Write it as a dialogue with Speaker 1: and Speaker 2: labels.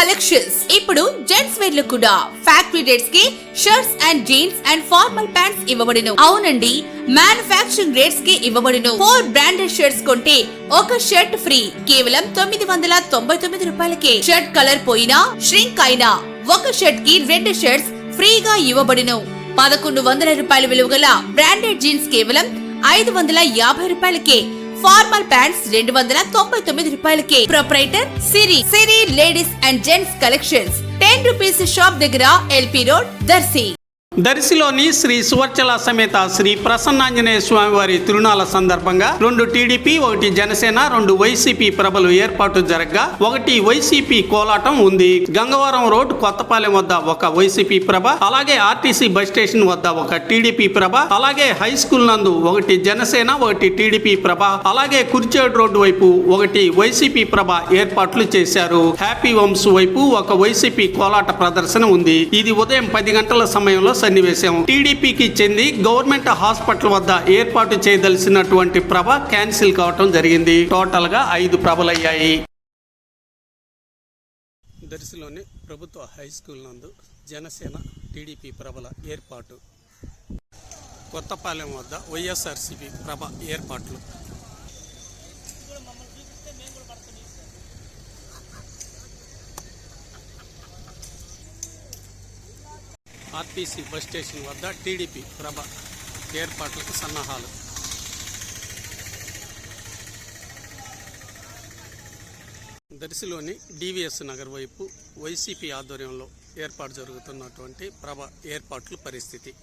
Speaker 1: Collections ఇప్పుడు gents wear లో కూడా ఫ్యాక్టరీ రేట్స్ కి shirts and jeans and formal pants ఇవ్వబడును. అవునండి, మ్యానుఫ్యాక్చరింగ్ రేట్స్ కి ఇవ్వబడును. 4 బ్రాండెడ్ షర్ట్స్ కొంటే ఒక షర్ట్ ఫ్రీ కేవలం 999 రూపాయలకే. షర్ట్ కలర్ పోయినా ష్రింక్ అయినా ఒక షర్ట్ కి 2 షర్ట్స్ ఫ్రీగా ఇవ్వబడును. 1100 రూపాయల విలువ గల బ్రాండెడ్ జీన్స్ కేవలం 550 రూపాయలకే. ఫార్మల్ ప్యాంట్స్ 299 రూపాయలకే. Proprietor Siri ladies and gents collections 10 rupees shop దగ్గర ఎల్పీ రోడ్ దర్శి.
Speaker 2: దర్శిలోని శ్రీ సువర్చల సమేత శ్రీ ప్రసన్నాంజనేయ స్వామి వారి తిరునాళ్ల సందర్భంగా 2 టీడీపీ 1 జనసేన 2 వైసీపీ ప్రభలు ఏర్పాటు జరగగా 1 వైసీపీ కోలాటం ఉంది. గంగవరం రోడ్ కొత్తపాలెం వద్ద ఒక వైసీపీ ప్రభ, అలాగే ఆర్టీసీ బస్ స్టేషన్ వద్ద ఒక టీడీపీ ప్రభ, అలాగే హై స్కూల్ నందు 1 జనసేన 1 టీడీపీ ప్రభ, అలాగే కుర్చేడ్ రోడ్డు వైపు 1 వైసీపీ ప్రభ ఏర్పాట్లు చేశారు. హ్యాపీ హోమ్స్ వైపు ఒక వైసీపీ కోలాట ప్రదర్శన ఉంది. ఇది ఉదయం 10 గంటల సమయంలో సన్నివేశం. టీడీపీకి చెంది గవర్నమెంట్ హాస్పిటల్ వద్ద ఏర్పాటు చేయదలిసినటువంటి ప్రభ క్యాన్సిల్ కావటం జరిగింది. టోటల్ గా 5 ప్రభలయ్యాయి. దర్శిలోని ప్రభుత్వ హై స్కూల్ నందు జనసేన టీడీపీ ప్రభల ఏర్పాటు. కొత్తపాలెం వద్ద వైఎస్ఆర్సీపీ ప్రభ ఏర్పాట్లు. ఆర్టీసీ బస్ స్టేషన్ వద్ద టీడీపీ ప్రభ ఏర్పాట్లకు సన్నాహాలు. దర్శిలోని డివిఎస్ నగర్ వైపు వైసీపీ ఆధ్వర్యంలో ఏర్పాటు జరుగుతున్నటువంటి ప్రభ ఏర్పాట్ల పరిస్థితి.